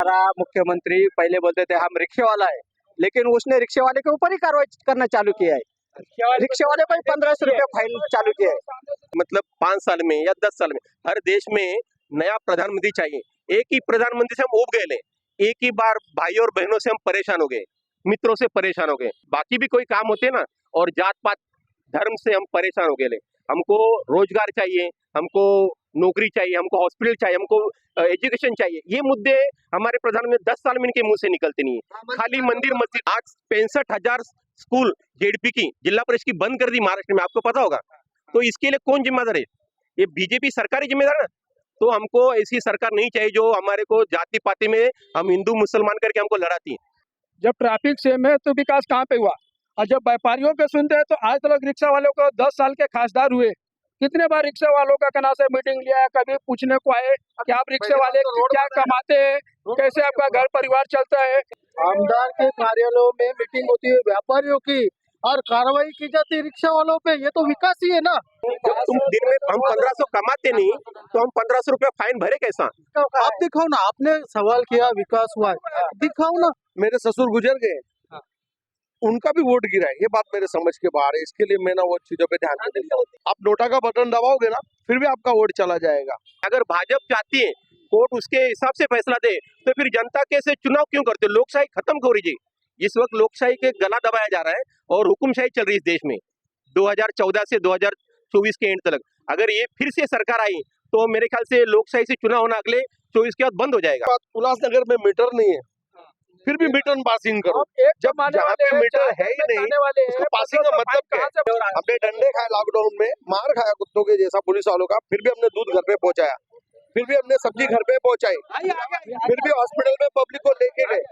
हमारा मुख्यमंत्री पहले बोलते थे हम रिक्शे वाला है, लेकिन उसने रिक्शे वाले के ऊपर ही कार्रवाई करना चालू किया है। रिक्शे वाले को ही 1500 रुपया फाइन चालू किया है। मतलब 5 साल में या 10 साल में हर देश में नया प्रधानमंत्री चाहिए। एक ही प्रधानमंत्री से हम उब गए ले, एक ही बार भाई और बहनों से हम परेशान हो गए, मित्रों से परेशान हो गए, बाकी भी कोई काम होते ना, और जात पात धर्म से हम परेशान हो गए ले। हमको रोजगार चाहिए, हमको नौकरी चाहिए, हमको हॉस्पिटल चाहिए, हमको एजुकेशन चाहिए। ये मुद्दे हमारे प्रधानमंत्री 10 साल में इनके मुंह से निकलते नहीं है। खाली मंदिर मस्जिद। आज 65,000 स्कूल जेडपी की जिला परिषद की बंद कर दी महाराष्ट्र में, आपको पता होगा। तो इसके लिए कौन जिम्मेदार है? ये बीजेपी सरकार ही जिम्मेदार है ना। तो हमको ऐसी सरकार नहीं चाहिए जो हमारे को जाति पाति में हम हिंदू मुसलमान करके हमको लड़ाती है। जब ट्रैफिक सेम है तो विकास कहाँ पे हुआ? और जब व्यापारियों के सुनते हैं तो आज तक रिक्शा वालों को 10 साल के खासदार हुए। कितने बार रिक्शा वालों का कना से मीटिंग लिया है, कभी पूछने को आए कि आप रिक्शे वाले क्या कमाते हैं, कैसे आपका घर परिवार चलता है। आमदार के कार्यालयों में मीटिंग होती है व्यापारियों की, और कार्रवाई की जाती है रिक्शा वालों पे। ये तो विकास ही है ना। जब तुम दिन में हम 1500 कमाते नहीं तो हम 1500 रुपया फाइन भरे कैसा? आप दिखाओ ना, आपने सवाल किया विकास हुआ है, दिखाओ ना। मेरे ससुर गुजर गए, उनका भी वोट गिरा है, ये बात मेरे समझ के बाहर है। इसके लिए मैं ना वो चीजों पे ध्यान नहीं देता हूँ। आप नोटा का बटन दबाओगे ना, फिर भी आपका वोट चला जाएगा। अगर भाजपा चाहती है कोर्ट उसके हिसाब से फैसला दे, तो फिर जनता के से चुनाव क्यों करते हो? लोकशाही खत्म हो रही है। इस वक्त लोकशाही के गला दबाया जा रहा है और हुकुमशाही चल रही है इस देश में 2014 से 2024 के एंड तक। अगर ये फिर से सरकार आई तो मेरे ख्याल से लोकशाही से चुनाव होना अगले 24 के बाद बंद हो जाएगा। उल्लासनगर में मीटर नहीं है, फिर भी मीटर पासिंग करो। जब जहाँ पे मीटर है ही नहीं, उसको पासिंग का मतलब क्या है? हमने डंडे खाए लॉकडाउन में, मार खाया कुत्तों के जैसा पुलिस वालों का, फिर भी हमने दूध घर पे पहुंचाया, फिर भी हमने सब्जी घर पे पहुंचाई, फिर भी हॉस्पिटल में पब्लिक को लेके गए।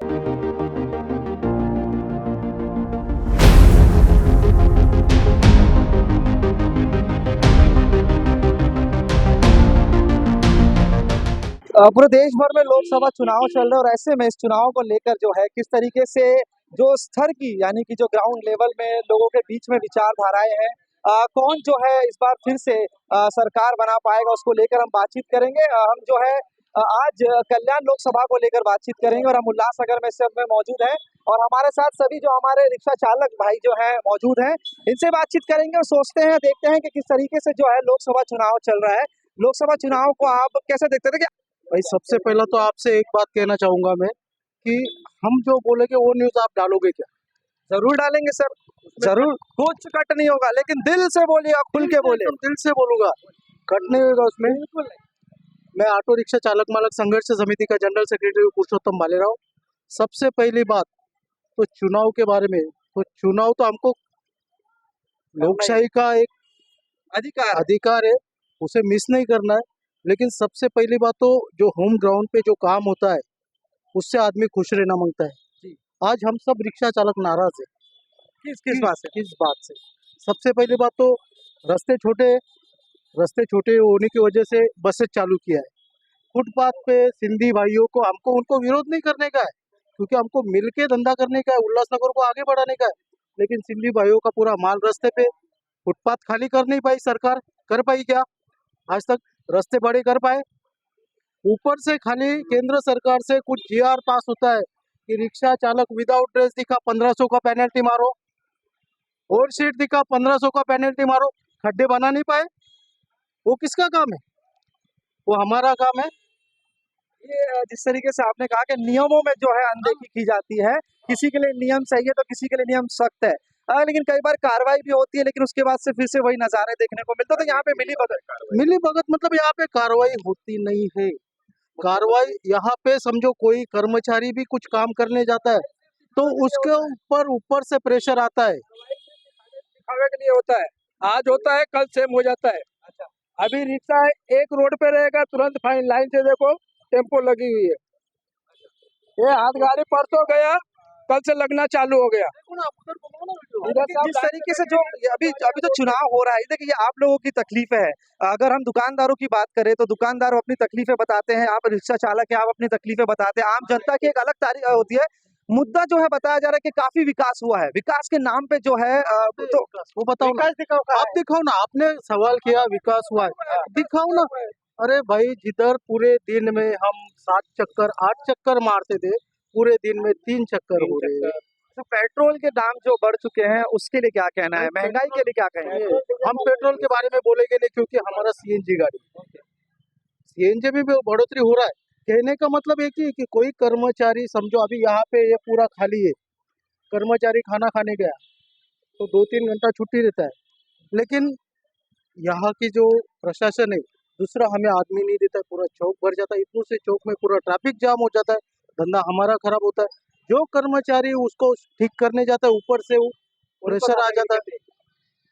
पूरे देश भर में लोकसभा चुनाव चल रहे हैं और ऐसे में इस चुनाव को लेकर जो है किस तरीके से जो स्तर की यानी कि जो ग्राउंड लेवल में लोगों के बीच में विचारधाराएं हैं, कौन जो है इस बार फिर से सरकार बना पाएगा, उसको लेकर हम बातचीत करेंगे। हम जो है आज कल्याण लोकसभा को लेकर बातचीत करेंगे और हम उल्लासनगर में इस समय मौजूद हैं और हमारे साथ सभी जो हमारे रिक्शा चालक भाई जो है मौजूद हैं, इनसे बातचीत करेंगे और सोचते हैं, देखते हैं कि किस तरीके से जो है लोकसभा चुनाव चल रहा है। लोकसभा चुनाव को आप कैसे देखते थे? भाई सबसे पहला तो आपसे एक बात कहना चाहूंगा मैं कि हम जो बोलेंगे वो न्यूज आप डालोगे क्या? जरूर डालेंगे सर, जरूर, कुछ कट नहीं होगा, लेकिन दिल से बोलिए, आप खुल के बोलिए। दिल से बोलूंगा, कट नहीं होगा उसमें। मैं ऑटो रिक्शा चालक मालक संघर्ष समिति का जनरल सेक्रेटरी पुरुषोत्तम भालेराव। सबसे पहली बात तो चुनाव के बारे में, तो चुनाव तो हमको लोकशाही का एक अधिकार है, उसे मिस नहीं करना है। लेकिन सबसे पहली बात तो जो होम ग्राउंड पे जो काम होता है उससे आदमी खुश रहना मांगता है। आज हम सब रिक्शा चालक नाराज है। किस बात से? सबसे पहली बात तो रास्ते छोटे होने की वजह से बसें चालू किया है। फुटपाथ पे सिंधी भाइयों को, हमको उनको विरोध नहीं करने का है, क्योंकि हमको मिलके धंधा करने का है, उल्लासनगर को आगे बढ़ाने का है। लेकिन सिंधी भाइयों का पूरा माल रास्ते पे, फुटपाथ खाली कर नहीं पाई सरकार, कर पाई क्या आज तक? रास्ते बड़े कर पाए? ऊपर से खाली केंद्र सरकार से कुछ जीआर पास होता है कि रिक्शा चालक विदाउट ड्रेस दिखा 1500 का पेनल्टी मारो, और सीट दिखा 1500 का पेनल्टी मारो। खड्डे बना नहीं पाए। वो किसका काम है? वो हमारा काम है। ये जिस तरीके से आपने कहा कि नियमों में जो है अनदेखी की जाती है, किसी के लिए नियम सही है तो किसी के लिए नियम सख्त है, लेकिन कई बार कार्रवाई भी होती है, लेकिन उसके बाद से फिर से वही नजारे देखने को मिलते। तो यहाँ पे मिली भगत मतलब यहाँ पे कार्रवाई होती नहीं है। कार्रवाई यहाँ पे समझो कोई कर्मचारी भी कुछ काम करने जाता है तो उसके ऊपर से प्रेशर आता है, दिखावे के लिए होता है, आज होता है कल सेम हो जाता है। अभी रिक्शा एक रोड पे रहेगा, तुरंत फाइन, लाइन से देखो टेम्पो लगी हुई है। ये हाथ गाड़ी परसों गया, कल से लगना चालू हो गया। जिस तरीके से जो अभी तो चुनाव हो रहा है, देखिए आप लोगों की तकलीफ है। अगर हम दुकानदारों की बात करें तो दुकानदार अपनी तकलीफें बताते हैं, आप रिक्शा चालक है, आप अपनी तकलीफें बताते हैं। आम जनता की एक अलग तारीख होती है। मुद्दा जो है बताया जा रहा है कि काफी विकास हुआ है, विकास के नाम पे जो है तो वो बताओ ना, आप दिखाओ ना। आपने सवाल किया विकास हुआ है, दिखाओ ना। अरे भाई, जिधर पूरे दिन में हम 7 चक्कर 8 चक्कर मारते थे, पूरे दिन में 3 चक्कर हो रहे हैं। तो पेट्रोल के दाम जो बढ़ चुके हैं उसके लिए क्या कहना है, भाई, महंगाई के लिए क्या कहेंगे? हम पेट्रोल के बारे में बोलेंगे नहीं, क्योंकि हमारा सीएनजी गाड़ी, सीएनजी में भी बढ़ोतरी हो रहा है। कहने का मतलब एक ही कि कोई कर्मचारी, समझो अभी यहाँ पे ये पूरा खाली है, कर्मचारी खाना खाने गया तो 2-3 घंटा छुट्टी रहता है, लेकिन यहाँ की जो प्रशासन है, दूसरा हमें आदमी नहीं देता, पूरा चौक भर जाता है, इतने से चौक में पूरा ट्रैफिक जाम हो जाता है, धंधा हमारा खराब होता है। जो कर्मचारी उसको ठीक करने जाता है, ऊपर से वो प्रेशर आ जाता है।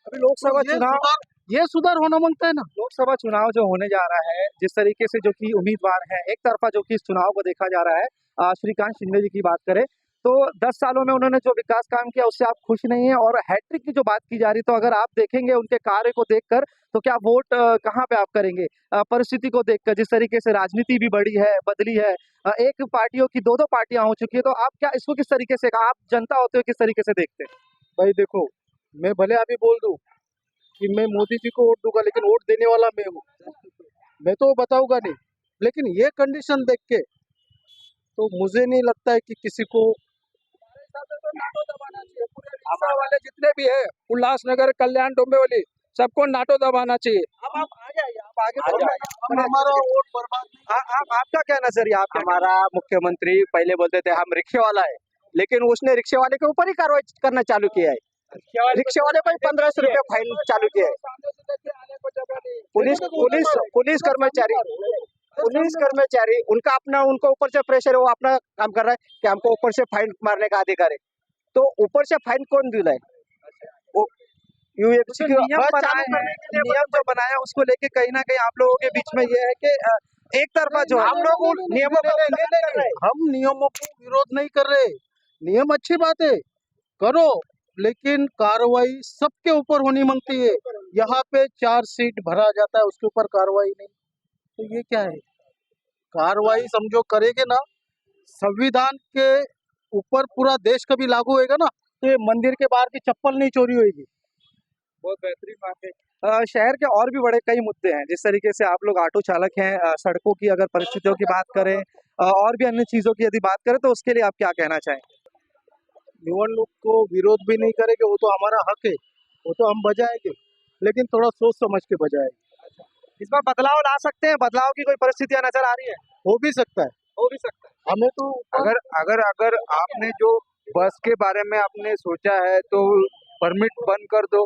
अभी लोकसभा ये चुनाव सुधार ये सुधार होना मांगता है ना। लोकसभा चुनाव जो होने जा रहा है, जिस तरीके से जो कि उम्मीदवार है एक तरफा जो कि इस चुनाव को देखा जा रहा है, श्रीकांत शिंदे जी की बात करें तो 10 सालों में उन्होंने जो विकास काम किया उससे आप खुश नहीं है, और हैट्रिक की जो बात की जा रही तो अगर आप देखेंगे उनके कार्य को देखकर तो क्या वोट कहाँ पे आप करेंगे? परिस्थिति को देखकर जिस तरीके से राजनीति भी बढ़ी है, बदली है, एक पार्टियों की दो पार्टियां हो चुकी है, तो आप क्या इसको किस तरीके से, आप जनता होते हुए किस तरीके से देखते हैं? भाई देखो, मैं भले अभी बोल दूं कि मैं मोदी जी को वोट दूंगा, लेकिन वोट देने वाला मैं हूँ, मैं तो बताऊंगा नहीं। लेकिन ये कंडीशन देख के तो मुझे नहीं लगता है कि किसी को नाटो दबाना चाहिए, पूरे रिक्शा वाले जितने भी है, उल्लासनगर, कल्याण, डोंबिवली, सबको नाटो दबाना चाहिए। अब आप आ जाइए, आप आगे बढ़ जाइए। हम हमारा वोट बर्बाद नहीं। आप आपका क्या नजरिया, आप हमारा मुख्यमंत्री पहले बोलते थे हम रिक्शे वाला है, लेकिन उसने रिक्शे वाले के ऊपर ही कार्रवाई करना चालू किया है। रिक्शे वाले को ही 1500 रुपया फाइन चालू किया है। पुलिस कर्मचारी उनका अपना, उनको ऊपर से प्रेशर है, वो अपना काम कर रहा है कि हमको ऊपर से फाइन मारने का अधिकार है। तो ऊपर से फाइन कौन दिला है? वो यूएफसी की नियम बस बनाए चालू हैं, करने के लिए नियम जो बनाया उसको लेके कहीं ना कहीं आप लोगों के बीच में ये है कि एक तरफा जो है हम लोग उन नियमों का उल्लंघन कर रहे हैं। हम नियमों को विरोध नहीं कर रहे। नियम अच्छी बात है, करो, लेकिन कार्रवाई सबके ऊपर होनी मांगती है। यहाँ पे 4 सीट भरा जाता है, उसके ऊपर कार्रवाई नहीं, तो ये क्या है? कार्रवाई समझो करेंगे ना, संविधान के ऊपर पूरा देश कभी लागू होएगा ना, तो ये मंदिर के बाहर की चप्पल नहीं चोरी होएगी। बहुत बेहतरीन बात है। शहर के और भी बड़े कई मुद्दे हैं, जिस तरीके से आप लोग ऑटो चालक हैं, सड़कों की अगर परिस्थितियों की बात करें, और भी अन्य चीजों की यदि बात करें तो उसके लिए आप क्या कहना चाहेंगे? निवडणूक को विरोध भी नहीं करेंगे, वो तो हमारा हक है, वो तो हम बजाएंगे, लेकिन थोड़ा सोच समझ के बजाएंगे। इस बार बदलाव ला सकते हैं, बदलाव की कोई परिस्थितियां नजर आ रही है? हो भी सकता है, हो भी सकता है। हमें तो अगर अगर अगर आपने जो बस के बारे में आपने सोचा है तो परमिट बंद कर दो।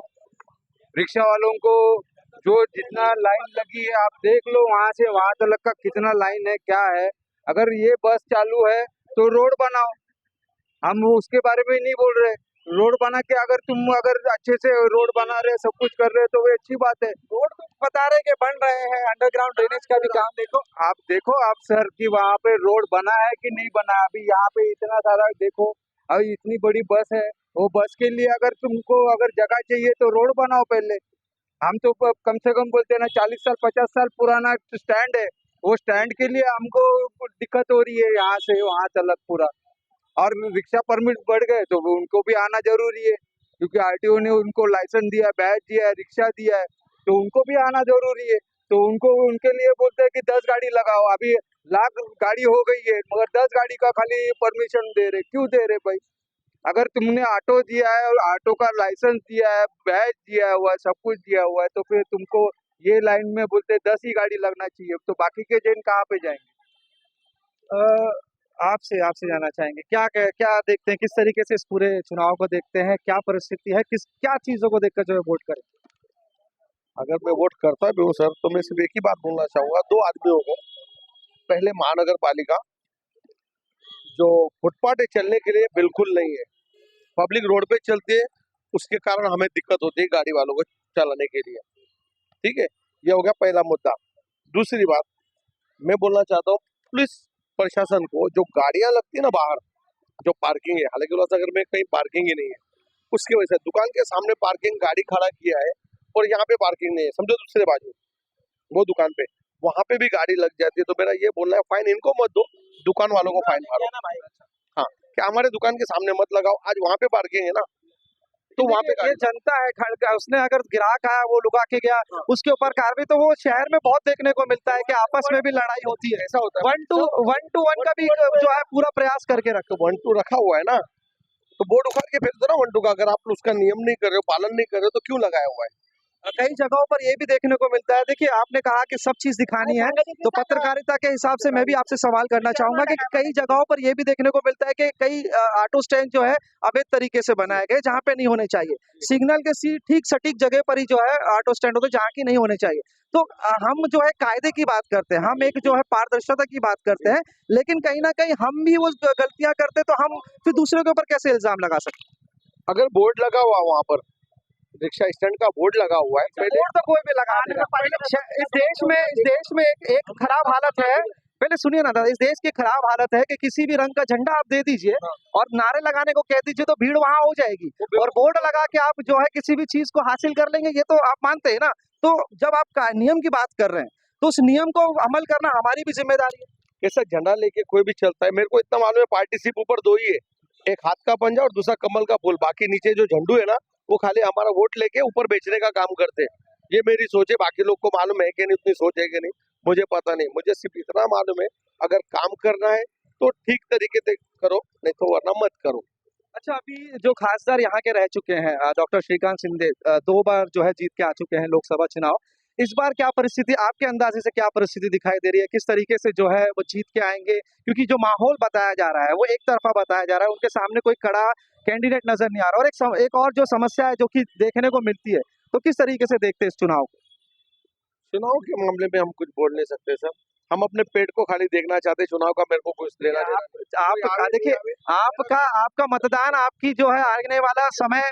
रिक्शा वालों को जो जितना लाइन लगी है आप देख लो, वहां से वहां तक का कितना लाइन है, क्या है। अगर ये बस चालू है तो रोड बनाओ, हम उसके बारे में नहीं बोल रहे। रोड बना के अगर तुम अगर अच्छे से रोड बना रहे, सब कुछ कर रहे, तो वो अच्छी बात है। रोड तो बता रहे कि बन रहे हैं, अंडरग्राउंड ड्रेनेज का भी काम देखो आप सर कि वहाँ पे रोड बना है कि नहीं बना। अभी यहाँ पे इतना सारा देखो, अभी इतनी बड़ी बस है, वो बस के लिए अगर तुमको अगर जगह चाहिए तो रोड बनाओ पहले। हम तो कम से कम बोलते हैं ना, 40 साल 50 साल पुराना स्टैंड है, वो स्टैंड के लिए हमको दिक्कत हो रही है यहाँ से वहाँ तक पूरा। और रिक्शा परमिट बढ़ गए तो वो उनको भी आना जरूरी है, क्योंकि आरटीओ ने उनको लाइसेंस दिया है, बैच दिया है, रिक्शा दिया है, तो उनको भी आना जरूरी है। तो उनको उनके लिए बोलते हैं कि 10 गाड़ी लगाओ। अभी लाख गाड़ी हो गई है, मगर 10 गाड़ी का खाली परमिशन दे रहे, क्यों दे रहे भाई? अगर तुमने ऑटो दिया है और ऑटो का लाइसेंस दिया है, बैच दिया हुआ है, सब कुछ दिया हुआ है, तो फिर तुमको ये लाइन में बोलते 10 ही गाड़ी लगना चाहिए, तो बाकी के जन कहाँ पे जाएंगे? आपसे जानना चाहेंगे क्या देखते हैं, किस तरीके से इस पूरे चुनाव को देखते हैं, क्या परिस्थिति है, क्या चीजों को देखकर जो है वोट करें? अगर मैं वोट करता भी हूँ सर, तो मैं सिर्फ एक ही बात बोलना चाहूंगा 2 आदमियों को। पहले महानगर पालिका जो फुटपाथ चलने के लिए बिल्कुल नहीं है, पब्लिक रोड पे चलती है, उसके कारण हमें दिक्कत होती है गाड़ी वालों को चलाने के लिए। ठीक है, ये हो गया पहला मुद्दा। दूसरी बात मैं बोलना चाहता हूँ, पुलिस प्रशासन को जो गाड़ियां लगती है ना बाहर, जो पार्किंग है, हालांकि उल्लासनगर में कहीं पार्किंग ही नहीं है, उसकी वजह से दुकान के सामने पार्किंग गाड़ी खड़ा किया है और यहाँ पे पार्किंग नहीं है, समझो दूसरे बाजू वो दुकान पे, वहां पे भी गाड़ी लग जाती है। तो मेरा ये बोलना है, फाइन इनको मत दो, दुकान वालों को फाइन मारो। हाँ, क्या हमारे दुकान के सामने मत लगाओ, आज वहां पे पार्किंग है ना, तो वहाँ पे ये जनता है खड़ उसने अगर ग्राहक आया वो लुका के गया उसके ऊपर कार्रवाई, तो वो शहर में बहुत देखने को मिलता है कि आपस में भी लड़ाई होती है। ऐसा होता है। वन टू वन का भी जो है पूरा प्रयास करके रखो। तो 1-2 रखा हुआ है ना, तो बोर्ड उखाड़ के फेंक दो ना 1-2 का। अगर आप उसका नियम नहीं कर रहे हो, पालन नहीं कर रहे हो, तो क्यों लगाया हुआ है? कई जगहों पर ये भी देखने को मिलता है। देखिए आपने कहा कि सब चीज दिखानी है, तो पत्रकारिता के हिसाब से मैं भी आपसे सवाल करना चाहूंगा कि कई जगहों पर ये भी देखने को मिलता है कि कई ऑटो स्टैंड जो है अवैध तरीके से बनाए गए, जहाँ पे नहीं होने चाहिए। सिग्नल के ठीक सटीक जगह पर ही जो है ऑटो स्टैंड होते हैं जहाँ की नहीं होने चाहिए। तो हम जो है कायदे की बात करते हैं, हम एक जो है पारदर्शिता की बात करते हैं, लेकिन कहीं ना कहीं हम भी वो गलतियां करते हैं, तो हम फिर दूसरे के ऊपर कैसे इल्जाम लगा सकते हैं? अगर बोर्ड लगा हुआ वहाँ पर, रिक्शा स्टैंड का बोर्ड लगा हुआ है, पहले बोर्ड तो कोई भी लगा देगा। इस देश में एक खराब हालत है। पहले सुनिए ना दादा, इस देश की खराब हालत है कि किसी भी रंग का झंडा आप दे दीजिए और नारे लगाने को कह दीजिए तो भीड़ वहां हो जाएगी, और बोर्ड लगा के आप जो है किसी भी चीज को हासिल कर लेंगे, ये तो आप मानते हैं ना। तो जब आप नियम की बात कर रहे हैं तो उस नियम को अमल करना हमारी भी जिम्मेदारी है। कैसा झंडा लेके कोई भी चलता है। मेरे को इतना मालूम है पार्टी सिर्फ ऊपर 2 ही है, एक हाथ का पंजा और दूसरा कमल का फूल। बाकी नीचे जो झंडू है ना, वो खाली हमारा वोट लेके ऊपर बेचने का काम करते हैं। ये मेरी सोच है, बाकी लोग को मालूम है कि नहीं, उतनी सोच है कि नहीं मुझे पता नहीं। मुझे सिर्फ इतना मालूम है, अगर काम करना है तो ठीक तरीके से करो, नहीं तो वरना मत करो। अच्छा, अभी जो खासदार यहाँ के रह चुके हैं डॉक्टर श्रीकांत शिंदे 2 बार जो है जीत के आ चुके हैं लोकसभा चुनाव। इस बार क्या परिस्थिति, आपके अंदाजे से क्या परिस्थिति दिखाई दे रही है? किस तरीके से जो है वो जीत के आएंगे? क्योंकि जो माहौल बताया जा रहा है वो एक तरफा बताया जा रहा है, उनके सामने कोई कड़ा कैंडिडेट नजर नहीं आ रहा। और एक और जो समस्या है जो कि देखने को मिलती है, तो किस तरीके से देखते हैं इस चुनाव को? चुनाव के मामले में हम कुछ बोल नहीं सकते सर, हम अपने पेट को खाली देखना चाहते। चुनाव का मेरे को कुछ लेना देना नहीं। आप देखिए, आपका मतदान आपकी जो है आने वाला समय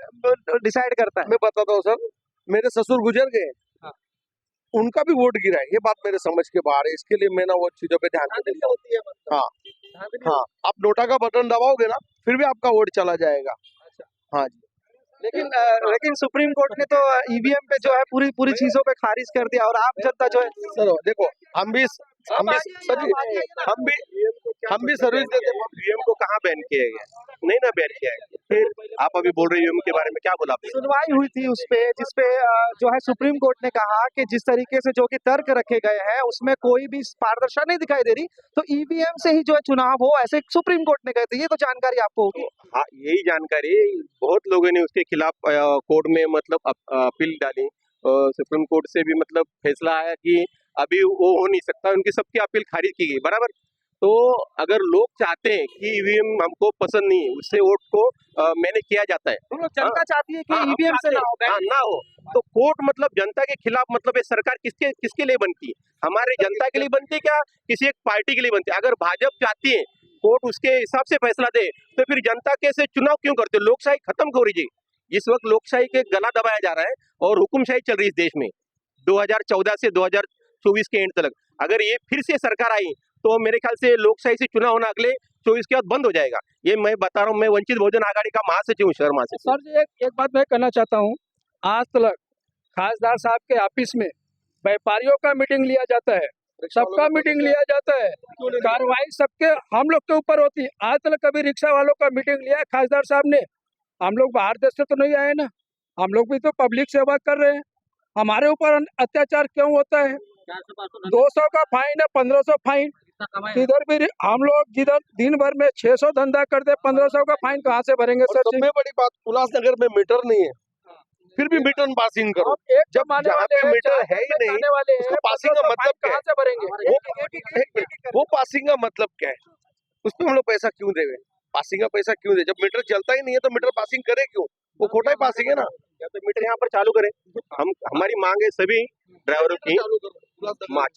डिसाइड करता है। मैं बताता हूँ सर, मेरे ससुर गुजर गए, उनका भी वोट गिरा है, ये बात मेरे समझ के बाहर है। इसके लिए मैं ना वो चीजों पे ध्यान नहीं देता। हाँ, आप नोटा का बटन दबाओगे ना, फिर भी आपका वोट चला जाएगा। हाँ जी। लेकिन सुप्रीम कोर्ट ने तो ईवीएम पे जो है पूरी चीजों पे खारिज कर दिया, और आप जनता जो है सर देखो, हम भी सर्विस देते हैं। ईवीएम को कहाँ बैन किया गया? नहीं ना बैन किया गया। फिर आप अभी बोल रहे ईवीएम के बारे में, क्या बोला आपने? सुनवाई हुई थी उस पे, जिसपे जो है सुप्रीम कोर्ट ने कहा कि जिस तरीके से जो कि तर्क रखे गए हैं उसमें कोई भी पारदर्शिता नहीं दिखाई दे रही, तो ईवीएम से ही जो है चुनाव हो, ऐसे सुप्रीम कोर्ट ने कहे थे। ये तो जानकारी आपको होगी। हाँ, यही जानकारी बहुत लोगों ने उसके खिलाफ कोर्ट में मतलब अपील डाली। सुप्रीम कोर्ट से भी मतलब फैसला आया कि अभी वो हो नहीं सकता, उनकी सबकी अपील खारिज की गई। बराबर। तो अगर लोग चाहते हैं कि ईवीएम हमको पसंद नहीं है, उससे वोट को मैंने किया जाता है, जनता चाहती है कि ईवीएम से ना हो, तो कोर्ट मतलब जनता के खिलाफ, मतलब ये सरकार किसके लिए बनती है? हमारे जनता के लिए बनती है क्या किसी एक पार्टी के लिए बनती है? अगर भाजपा चाहती है कोर्ट उसके हिसाब से फैसला दे, तो फिर जनता कैसे चुनाव क्यों करते? लोकशाही खत्म हो रही है। इस वक्त लोकशाही के गला दबाया जा रहा है और हुकुमशाही चल रही है इस देश में 2014 से 2024 के एंड तक। अगर ये फिर से सरकार आई तो मेरे ख्याल से लोकशाही से चुनाव होना अगले 24 के बाद बंद हो जाएगा। ये मैं बता रहा हूँ, मैं वंचित बहुजन आघाड़ी का महासचिव हूँ शहर महासचिव। सर जी, एक बात मैं कहना चाहता हूँ। आज तक खासदार साहब के ऑफिस में व्यापारियों का मीटिंग लिया जाता है, सबका मीटिंग लिया जाता है, कार्रवाई सबके हम लोग के ऊपर होती है। आज तक कभी रिक्शा वालों का मीटिंग लिया है खासदार साहब ने? हम लोग बाहर देश से तो नहीं आए ना, हम लोग भी तो पब्लिक सेवा कर रहे हैं। हमारे ऊपर अत्याचार क्यों होता है? 200 का फाइन है, 1500 फाइन। इधर भी हम लोग जिधर दिन भर में 600 धंधा करते, 1500 का फाइन कहाँ से भरेंगे सर जी? सबसे बड़ी बात, उल्लासनगर में मीटर नहीं है, फिर भी मीटर पासिंग करो। जब जहाँ पे मीटर है ही नहीं, उसको पासिंग का मतलब क्या है? कहाँ से भरेंगे? वो पासिंग का मतलब क्या है? उसमें हम लोग पैसा क्यों देवे? पासिंग का पैसा क्यों दे? जब मीटर चलता ही नहीं है तो मीटर पासिंग करे क्यों? वो खोटा ही पासिंग है ना। या तो मीटर यहाँ पर चालू करें। हमारी मांग है सभी ड्राइवरों की,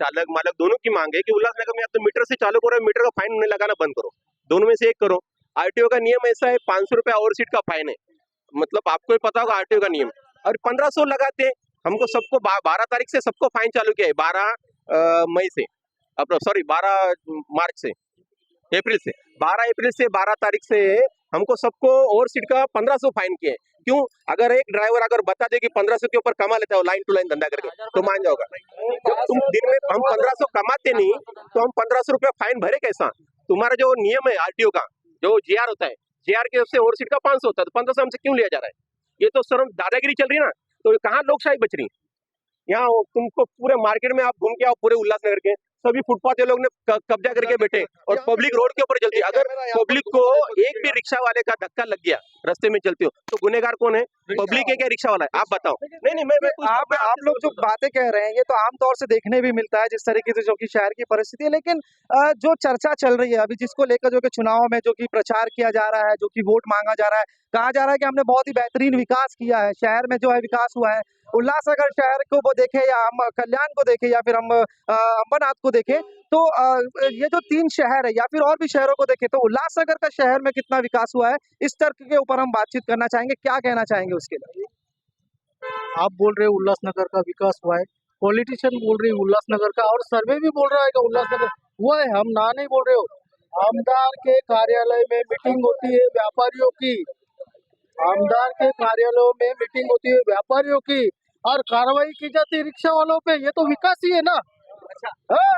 चालक मालक दोनों की मांग है कि उल्लासनगर में या तो मीटर से चालू करो, मीटर का फाइन नहीं लगाना बंद करो, दोनों में से एक करो। आरटीओ का नियम ऐसा है, 500 रुपया ओवर सीट का फाइन है, मतलब आपको ही पता होगा आरटीओ का नियम। और 1500 लगाते हैं हमको, सबको 12 तारीख से सबको फाइन चालू किया है, 12 मई से, सॉरी 12 मार्च से, अप्रैल से, 12 अप्रैल से 12 तारीख से हमको सबको ओवर सीट का 1500 फाइन किए। क्यों? अगर एक ड्राइवर अगर बता दे कि 1500 के ऊपर कमा लेता है लाइन टू लाइन धंधा करके, तो मान जाओगा। जब तुम दिन में हम 1500 कमाते नहीं तो हम 1500 रुपया फाइन भरे कैसा? तुम्हारा जो नियम है आरटीओ का, जो जीआर होता है, जीआर के उससे ओवर सीट का 500 होता है, तो 1500 हमसे क्यों लिया जा रहा है? ये तो सर दादागिरी चल रही है ना, तो कहाँ लोकशाही बच रही? यहाँ तुमको पूरे मार्केट में आप घूम के आओ, पूरे उल्लासनगर के सभी फुटपाथ लोग ने कब्जा करके बैठे और पब्लिक रोड के ऊपर चलती है। अगर पब्लिक को एक भी रिक्शा वाले का धक्का लग गया रास्ते में चलते हो तो गुनहगार कौन है? पब्लिक है क्या रिक्शा वाला है? आप बताओ। नहीं मैं आप लोग जो बातें कह रहे हैं ये तो आमतौर से देखने भी मिलता है जिस तरीके से जो कि शहर की परिस्थिति है, लेकिन जो चर्चा चल रही है अभी जिसको लेकर जो कि चुनाव में जो कि प्रचार किया जा रहा है, जो कि वोट मांगा जा रहा है, कहा जा रहा है कि हमने बहुत ही बेहतरीन विकास किया है, शहर में जो है विकास हुआ है। उल्लासनगर शहर को वो देखे या हम कल्याण को देखे या फिर हम अंबरनाथ को देखे, तो ये जो 3 शहर है या फिर और भी शहरों को देखे, तो उल्लासनगर का शहर में कितना विकास हुआ है, इस तर्क के ऊपर हम बातचीत करना चाहेंगे। क्या कहना चाहेंगे उसके लिए? आप बोल रहे हो उल्लासनगर का विकास हुआ है, पॉलिटिशियन बोल रही है उल्लासनगर का, और सर्वे भी बोल रहा है कि उल्लासनगर हुआ है। हम ना नहीं बोल रहे हो। आमदार के कार्यालय में मीटिंग होती है व्यापारियों की, आमदार के कार्यालयों में मीटिंग होती है व्यापारियों की, और कार्रवाई की जाती है रिक्शा वालों पे। ये तो विकास ही है ना। हाँ,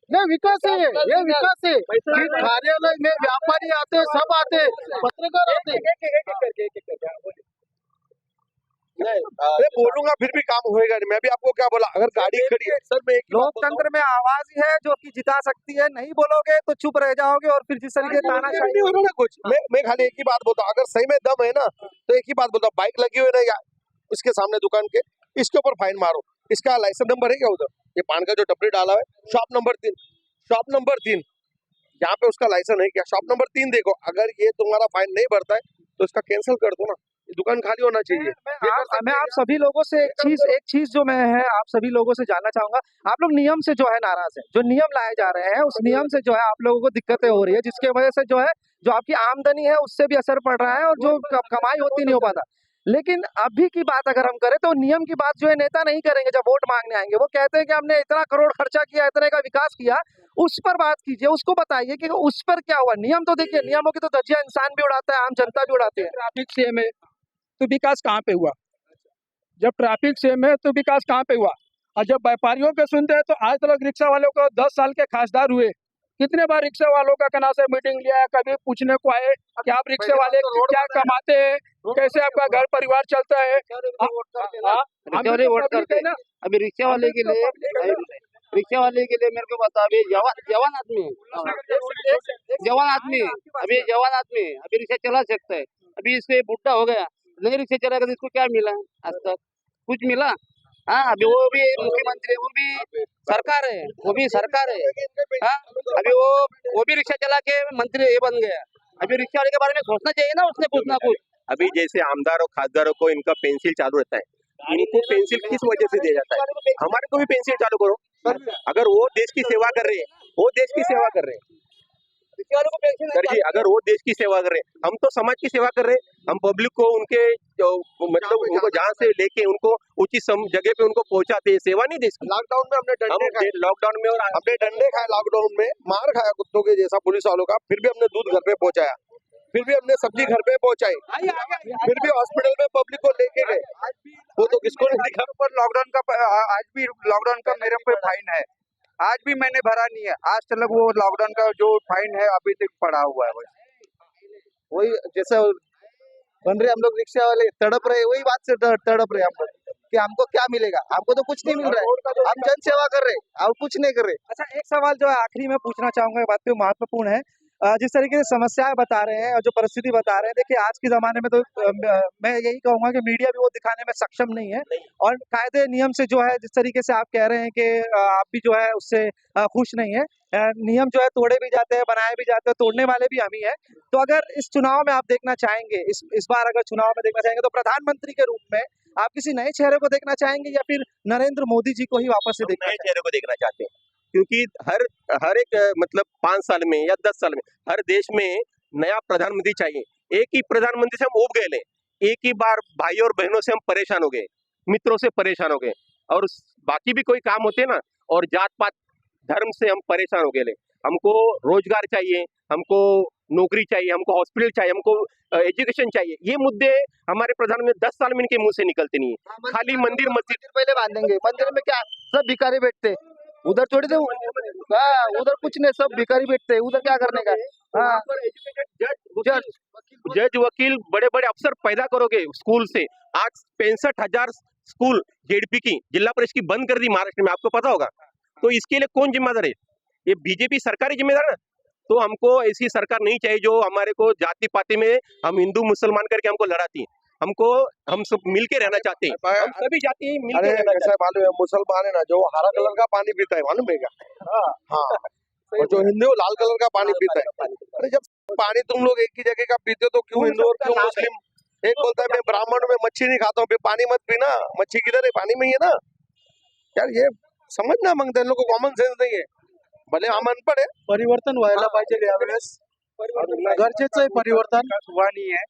नहीं विकास है, ये विकास है कि कार्यालय में व्यापारी आते हैं, सब आते हैं, पत्रकार आते हैं। मैं बोलूंगा फिर भी काम होएगा नहीं। मैं भी आपको क्या बोला, अगर गाड़ी खड़ी है सर, मैं लोकतंत्र में आवाज ही है जो कि जिता सकती है, नहीं बोलोगे तो चुप रह जाओगे और फिर जिस तरीके तानाशाही नहीं हो रहा ना कुछ। मैं खाली एक ही बात बोलता हूँ, अगर सही में दम है ना तो एक ही बात बोलता हूँ, बाइक लगी हुई ना उसके सामने दुकान के, इसके ऊपर फाइन मारो। इसका लाइसेंस नंबर है क्या उधर? ये पान का जो टपरी डाला है, शॉप नंबर 3 यहाँ पे उसका लाइसेंस है क्या? शॉप नंबर 3 देखो, अगर ये तुम्हारा फाइन नहीं भरता है तो इसका कैंसिल कर दो ना, दुकान खाली होना चाहिए। मैं आप सभी लोगों से एक चीज जो मैं है आप सभी लोगों से जानना चाहूंगा, आप लोग नियम से जो है नाराज है, जो नियम लाए जा रहे हैं उस नियम से जो है आप लोगों को दिक्कतें हो रही है, जिसके वजह से जो है जो आपकी आमदनी है उससे भी असर पड़ रहा है और जो कमाई होती नहीं हो पाता। लेकिन अभी की बात अगर हम करें तो नियम की बात जो है नेता नहीं करेंगे जब वोट मांगने आएंगे, वो कहते हैं कि हमने इतना करोड़ खर्चा किया, इतने का विकास किया, उस पर बात कीजिए, उसको बताइए कि उस पर क्या हुआ। नियम तो देखिए, नियमों की तो धज्जियां इंसान भी उड़ाता है, आम जनता भी उड़ाती है। ट्रैफिक सेम है तो विकास कहाँ पे हुआ? जब ट्रैफिक सेम है तो विकास कहाँ पे हुआ? और जब व्यापारियों के सुनते हैं तो आज तक रिक्शा वालों को 10 साल के खासदार हुए, कितने बार रिक्शा वालों का कहना से मीटिंग लिया है, कभी पूछने को आए कि आप रिक्शा वाले क्या कमाते हैं, कैसे आपका घर परिवार चलता है? रिक्शा वाले वोट करते हैं ना। अभी रिक्शा वाले के लिए मेरे को बता, अभी जवान आदमी अभी जवान आदमी अभी रिक्शा चला सकता है। अभी इससे बुढ़ा हो गया, नहीं रिक्शा चलाएगा तो इसको क्या मिला? आज तक कुछ मिला? हाँ, अभी वो भी मुख्यमंत्री, वो भी सरकार है, हाँ, अभी वो भी रिक्शा चला के मंत्री ये बन गया। अभी रिक्शा वाले के बारे में सोचना चाहिए ना उसने कुछ ना कुछ। अभी जैसे आमदार और खासदारों को इनका पेंसिल चालू रहता है, इनको पेंसिल किस वजह से दिया जाता है? हमारे को भी पेंसिल चालू करो। अगर वो देश की सेवा कर रहे हैं, सर जी, अगर वो देश की सेवा कर रहे हैं, हम तो समाज की सेवा कर रहे हैं। हम पब्लिक को उनके मतलब उनको जहाँ से लेके उनको उचित जगह पे उनको पहुंचाते हैं, सेवा नहीं देश की। लॉकडाउन में हमने डंडे खाए, लॉकडाउन में और हमने डंडे खाए, लॉकडाउन में मार खाया कुत्तों के जैसा पुलिस वालों का, फिर भी हमने दूध घर पे पहुंचाया, फिर भी हमने सब्जी घर पे पहुंचाई, फिर भी हॉस्पिटल में पब्लिक को लेके गए। वो तो किसको नहीं दिखा। पर लॉकडाउन का आज भी लॉकडाउन का मेरे पे फाइन है, आज भी मैंने भरा नहीं है, आज तक वो लॉकडाउन का जो फाइन है अभी तक पड़ा हुआ है। वही जैसे बन रहे हम लोग रिक्शा वाले तड़प रहे, वही बात से तड़प रहे हम लोग कि हमको क्या मिलेगा, हमको तो कुछ नहीं मिल रहा है, हम जन सेवा कर रहे हैं और कुछ नहीं कर रहे। अच्छा, एक सवाल जो है आखिरी में पूछना चाहूंगा, ये बात तो महत्वपूर्ण है। जिस तरीके से समस्याएं बता रहे हैं और जो परिस्थिति बता रहे हैं, देखिए आज के जमाने में तो मैं यही कहूंगा कि मीडिया भी वो दिखाने में सक्षम नहीं है, और कायदे नियम से जो है जिस तरीके से आप कह रहे हैं कि आप भी जो है उससे खुश नहीं है। नियम जो है तोड़े भी जाते हैं, बनाए भी जाते हैं, तोड़ने वाले भी हम ही हैं। तो अगर इस चुनाव में आप देखना चाहेंगे, इस बार अगर चुनाव में देखना चाहेंगे तो प्रधानमंत्री के रूप में आप किसी नए चेहरे को देखना चाहेंगे या फिर नरेंद्र मोदी जी को ही वापस से देखना नए चेहरे को देखना चाहते हैं? क्योंकि हर एक मतलब 5 साल में या 10 साल में हर देश में नया प्रधानमंत्री चाहिए। एक ही प्रधानमंत्री से हम उब गए, एक ही बार भाई और बहनों से हम परेशान हो गए, मित्रों से परेशान हो गए, और बाकी भी कोई काम होते ना, और जात पात धर्म से हम परेशान हो गए। हमको रोजगार चाहिए, हमको नौकरी चाहिए, हमको हॉस्पिटल चाहिए, हमको एजुकेशन चाहिए। ये मुद्दे हमारे प्रधानमंत्री 10 साल में इनके मुंह से निकलते नहीं है। खाली मंदिर मस्जिद पहले बांधेंगे, मंदिर में क्या सब भिखारी बैठते, उधर छोड़ दे, उधर कुछ नहीं, सब भिखारी बैठते, उधर क्या करने का। जज वकील बड़े बड़े अफसर पैदा करोगे स्कूल से। आज 65,000 स्कूल जेडपी की जिला परिषद की बंद कर दी महाराष्ट्र में, आपको पता होगा। तो इसके लिए कौन जिम्मेदार है? ये बीजेपी सरकार ही जिम्मेदार है ना। तो हमको ऐसी सरकार नहीं चाहिए जो हमारे को जाति पाति में हम हिंदू मुसलमान करके हमको लड़ाती है। हमको हम सब मिलके रहना चाहते हैं, हम सभी जाति मिलके अरे रहना ऐसा मालूम है, मुसलमान है ना जो हरा कलर का पानी पीता है, मालूम है क्या? हाँ, और जो हिंदू वो लाल कलर का पानी पीता है। अरे जब पानी तुम लोग एक ही जगह का पीते हो तो क्यों हिंदू और क्यों मुस्लिम? एक बोलता है मैं ब्राह्मण में मच्छी नहीं खाता हूँ, फिर पानी मत पीना, मच्छी किधर है? पानी में ही है ना यार। ये समझना मांगते हैं, लोगों को कॉमन सेंस नहीं है। भले हम अनपढ़ आहे, परिवर्तन व्हायला पाहिजे यावेळेस, गरजेचं आहे परिवर्तन. हुआ नहीं है।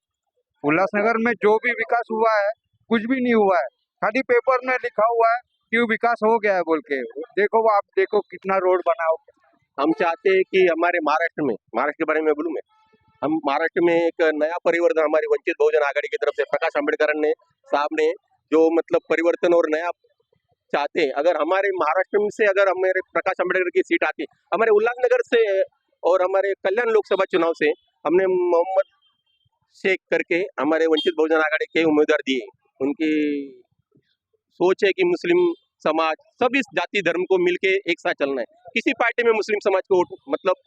उल्लासनगर में जो भी विकास हुआ है कुछ भी नहीं हुआ है, खाली पेपर में लिखा हुआ है कि विकास हो गया है बोल के। देखो वो आप देखो कितना रोड बना हो। हम चाहते हैं कि हमारे महाराष्ट्र के बारे में बोलूं मैं, हम महाराष्ट्र में एक नया परिवर्तन हमारे वंचित बहुजन आघाड़ी की तरफ से प्रकाश आंबेडकर ने साहब ने जो मतलब परिवर्तन और नया चाहते हैं। अगर हमारे महाराष्ट्र में से अगर हमारे प्रकाश आंबेडकर की सीट आती, हमारे उल्लासनगर से और हमारे कल्याण लोकसभा चुनाव से हमने मोहम्मद शेख करके हमारे वंचित बहुजन आघाड़ी के उम्मीदवार दिए। उनकी सोच है कि मुस्लिम समाज सब इस जाति धर्म को मिलके एक साथ चलना है। किसी पार्टी में मुस्लिम समाज को मतलब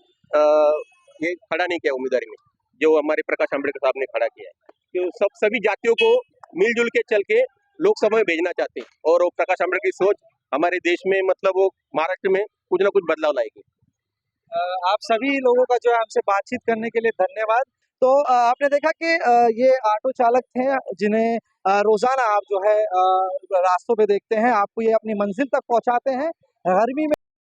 ये खड़ा नहीं किया उम्मीदवारी में, जो हमारे प्रकाश आंबेडकर साहब ने खड़ा किया है। तो सभी जातियों को मिलजुल के चल के लोकसभा में भेजना चाहते हैं, और वो प्रकाश आंबेडकर की सोच हमारे देश में मतलब वो महाराष्ट्र में कुछ ना कुछ बदलाव लाएगी। आप सभी लोगों का जो है हमसे बातचीत करने के लिए धन्यवाद। तो आपने देखा कि ये ऑटो चालक थे जिन्हें रोजाना आप जो है रास्तों पे देखते हैं, आपको ये अपनी मंजिल तक पहुंचाते हैं। गर्मी में